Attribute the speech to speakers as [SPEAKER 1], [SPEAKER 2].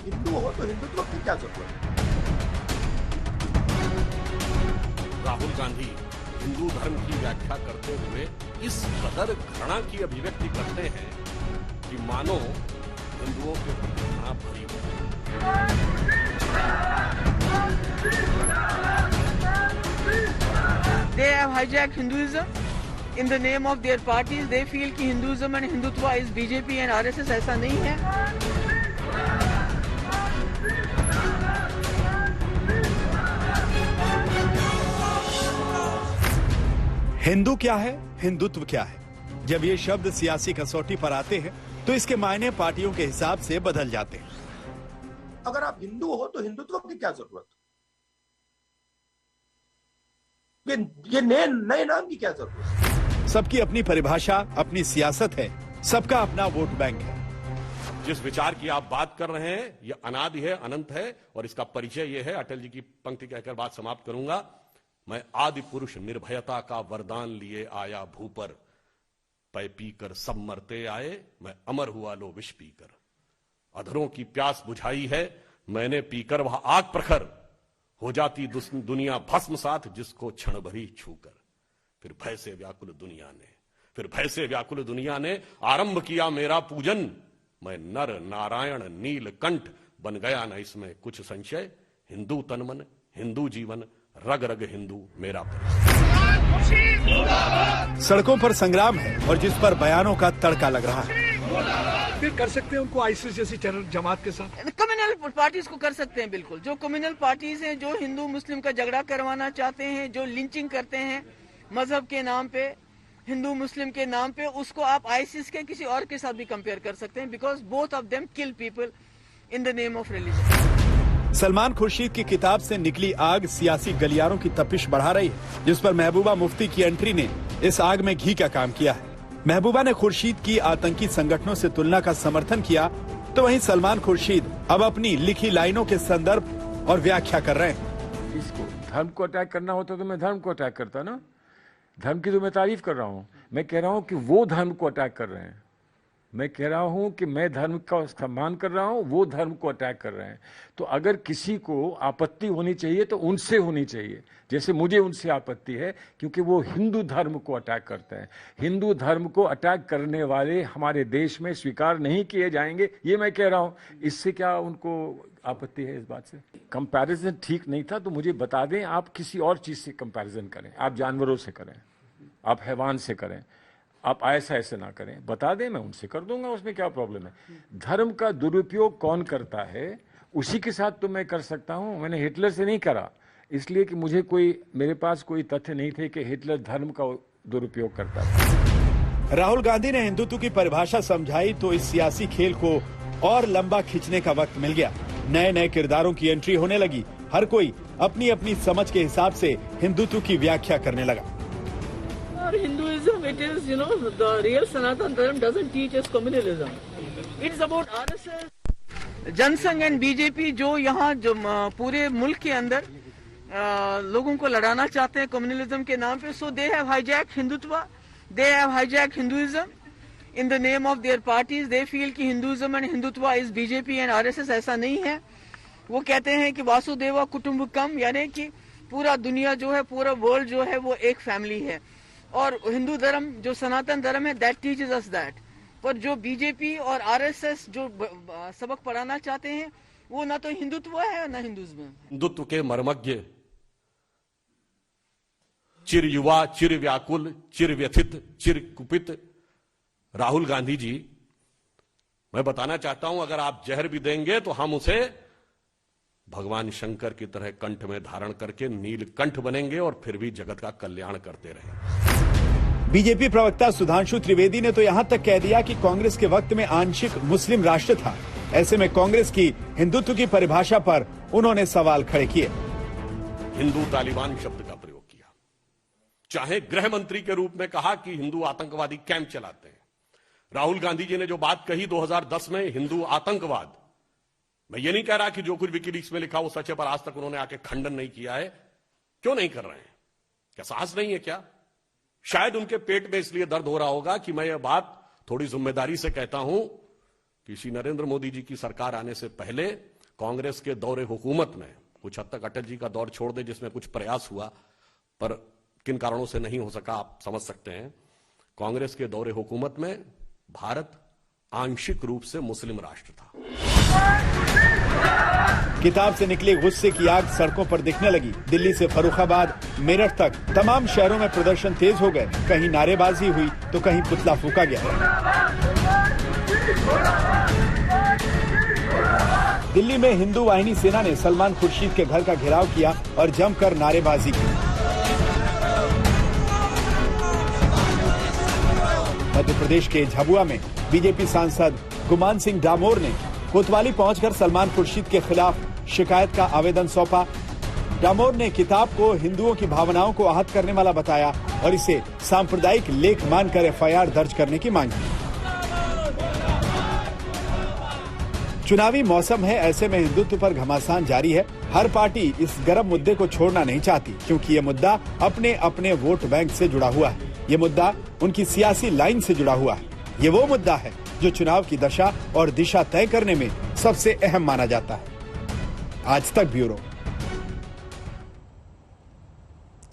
[SPEAKER 1] आप हिंदू हो तो हिंदुत्व की क्या जरूरत है?
[SPEAKER 2] राहुल गांधी हिंदू धर्म की व्याख्या करते हुए इस कदर घृणा की अभिव्यक्ति करते हैं कि मानो हिंदुओं के प्रति घृणा भरी हो।
[SPEAKER 3] They have hijacked Hinduism in the name of their parties. They feel कि Hinduism and Hindutva is BJP and RSS. ऐसा नहीं है।
[SPEAKER 4] हिंदू क्या है, हिंदुत्व क्या है? जब ये शब्द सियासी कसौटी पर आते हैं तो इसके मायने पार्टियों के हिसाब से बदल जाते हैं।
[SPEAKER 1] अगर आप हिंदू हो तो हिंदुत्व की क्या जरूरत? ये नए नाम की क्या जरूरत?
[SPEAKER 4] सबकी अपनी परिभाषा, अपनी सियासत है, सबका अपना वोट बैंक है।
[SPEAKER 2] जिस विचार की आप बात कर रहे हैं यह अनादि है, अनंत है, और इसका परिचय यह है। अटल जी की पंक्ति कहकर बात समाप्त करूंगा। मैं आदि पुरुष निर्भयता का वरदान लिए आया भू पर, पै पीकर सब मरते आए, मैं अमर हुआ लो विष पीकर। अधरों की प्यास बुझाई है मैंने पीकर, वह आग प्रखर हो जाती दुनिया भस्म साथ, जिसको क्षण भरी छूकर। फिर भय से व्याकुल दुनिया ने आरंभ किया मेरा पूजन, मैं नर नारायण नीलकंठ बन गया न इसमें कुछ संशय। हिंदू तन मन, हिंदू जीवन, रग रग हिंदू मेरा।
[SPEAKER 4] सड़कों पर संग्राम है और जिस पर बयानों का तड़का लग रहा है।
[SPEAKER 5] फिर कर सकते हैं उनको आईसिस जैसी टेरर जमात के साथ।
[SPEAKER 3] कम्युनल पार्टीज को कर सकते हैं, बिल्कुल। जो कम्युनल पार्टीज हैं, जो हिंदू मुस्लिम का झगड़ा करवाना चाहते हैं, जो लिंचिंग करते हैं मजहब के नाम पे, हिंदू मुस्लिम के नाम पे, उसको आप आईसिस के किसी और के साथ भी कंपेयर कर सकते हैं, because both of them kill people in the name of religion.
[SPEAKER 4] Salman Khurshid की किताब से निकली आग सियासी गलियारों की तपिश बढ़ा रही है, जिस पर महबूबा मुफ्ती की एंट्री ने इस आग में घी का काम किया है। महबूबा ने खुर्शीद की आतंकी संगठनों से तुलना का समर्थन किया, तो वहीं सलमान खुर्शीद अब अपनी लिखी लाइनों के संदर्भ और व्याख्या कर रहे हैं।
[SPEAKER 6] इसको धर्म को अटैक करना होता तो मैं धर्म को अटैक करता ना। धर्म की तो मैं तारीफ कर रहा हूँ। मैं कह रहा हूँ कि वो धर्म को अटैक कर रहे हैं। मैं कह रहा हूं कि मैं धर्म का सम्मान कर रहा हूं, वो धर्म को अटैक कर रहे हैं। तो अगर किसी को आपत्ति होनी चाहिए तो उनसे होनी चाहिए, जैसे मुझे उनसे आपत्ति है, क्योंकि वो हिंदू धर्म को अटैक करते हैं। हिंदू धर्म को अटैक करने वाले हमारे देश में स्वीकार नहीं किए जाएंगे, ये मैं कह रहा हूं। इससे क्या उनको आपत्ति है इस बात से? कंपैरिजन ठीक नहीं था तो मुझे बता दें, आप किसी और चीज से कंपैरिजन करें। आप जानवरों से करें, आप हैवान से करें, आप ऐसा ना करें, बता दें, मैं उनसे कर दूंगा, उसमें क्या प्रॉब्लम है? धर्म का दुरुपयोग कौन करता है उसी के साथ तो मैं कर सकता हूं। मैंने हिटलर से नहीं करा, इसलिए कि मेरे पास कोई तथ्य नहीं थे कि हिटलर धर्म का दुरुपयोग करता था।
[SPEAKER 4] राहुल गांधी ने हिंदुत्व की परिभाषा समझाई तो इस सियासी खेल को और लंबा खींचने का वक्त मिल गया। नए नए किरदारों की एंट्री होने लगी। हर कोई अपनी अपनी समझ के हिसाब से हिंदुत्व की व्याख्या करने लगा।
[SPEAKER 3] Hinduism, it is, the real Sanatan Dharma doesn't teach us communalism. It's about RSS, Jansangh and BJP, जो यहाँ जो पूरे मुल्क के अंदर लोगों को लड़ाना चाहते हैं कम्युनलिज्म के नाम पे। So they have hijacked Hindutva, they have hijacked Hinduism in the name of their parties. They feel कि Hinduism and Hindutva is BJP and RSS. ऐसा नहीं है। वो कहते हैं कि वासुदेवा कुटुंबकम, यानी कि पूरा दुनिया जो है, पूरा वर्ल्ड जो है, वो एक फैमिली है। और हिंदू धर्म जो सनातन धर्म है, दैट टीचेस अस दैट। पर जो बीजेपी और आरएसएस जो सबक पढ़ाना चाहते हैं, वो ना तो हिंदुत्व है ना हिंदुइज्म।
[SPEAKER 2] हिंदुत्व के मर्मज्ञ, चिर युवा, चिर व्याकुल, चिर व्यथित, चिर कुपित राहुल गांधी जी, मैं बताना चाहता हूं, अगर आप जहर भी देंगे तो हम उसे भगवान शंकर की तरह कंठ में धारण करके नीलकंठ बनेंगे और फिर भी जगत का कल्याण करते रहेंगे।
[SPEAKER 4] बीजेपी प्रवक्ता सुधांशु त्रिवेदी ने तो यहां तक कह दिया कि कांग्रेस के वक्त में आंशिक मुस्लिम राष्ट्र था। ऐसे में कांग्रेस की हिंदुत्व की परिभाषा पर उन्होंने सवाल खड़े किए।
[SPEAKER 2] हिंदू तालिबान शब्द का प्रयोग किया, चाहे गृह मंत्री के रूप में कहा कि हिंदू आतंकवादी कैंप चलाते हैं। राहुल गांधी जी ने जो बात कही 2010 में, हिंदू आतंकवाद, मैं ये नहीं कह रहा कि जो कुछ विकीलीक्स में लिखा वो सच है, पर आज तक उन्होंने आके खंडन नहीं किया है। क्यों नहीं कर रहे हैं? क्या साहस नहीं है क्या? शायद उनके पेट में इसलिए दर्द हो रहा होगा कि मैं ये बात थोड़ी जिम्मेदारी से कहता हूं कि श्री नरेंद्र मोदी जी की सरकार आने से पहले कांग्रेस के दौरे हुकूमत में कुछ हद तक अटल जी का दौर छोड़ दे जिसमें कुछ प्रयास हुआ, पर किन कारणों से नहीं हो सका आप समझ सकते हैं। कांग्रेस के दौरे हुकूमत में भारत आंशिक रूप से मुस्लिम राष्ट्र था।
[SPEAKER 4] किताब से निकली गुस्से की आग सड़कों पर दिखने लगी। दिल्ली से फर्रुखाबाद, मेरठ तक तमाम शहरों में प्रदर्शन तेज हो गए। कहीं नारेबाजी हुई तो कहीं पुतला फूंका गया। दिल्ली में हिंदू वाहिनी सेना ने सलमान खुर्शीद के घर का घेराव किया और जमकर नारेबाजी की। मध्य प्रदेश के झाबुआ में बीजेपी सांसद गुमान सिंह डामोर ने कोतवाली पहुंचकर सलमान खुर्शीद के खिलाफ शिकायत का आवेदन सौंपा। डामोर ने किताब को हिंदुओं की भावनाओं को आहत करने वाला बताया और इसे सांप्रदायिक लेख मानकर एफआईआर दर्ज करने की मांग की। चुनावी मौसम है, ऐसे में हिंदुत्व पर घमासान जारी है। हर पार्टी इस गर्म मुद्दे को छोड़ना नहीं चाहती, क्योंकि ये मुद्दा अपने अपने वोट बैंक से जुड़ा हुआ है। ये मुद्दा उनकी सियासी लाइन से जुड़ा हुआ है। ये वो मुद्दा है जो चुनाव की दशा और दिशा तय करने में सबसे अहम माना जाता है। आज तक ब्यूरो।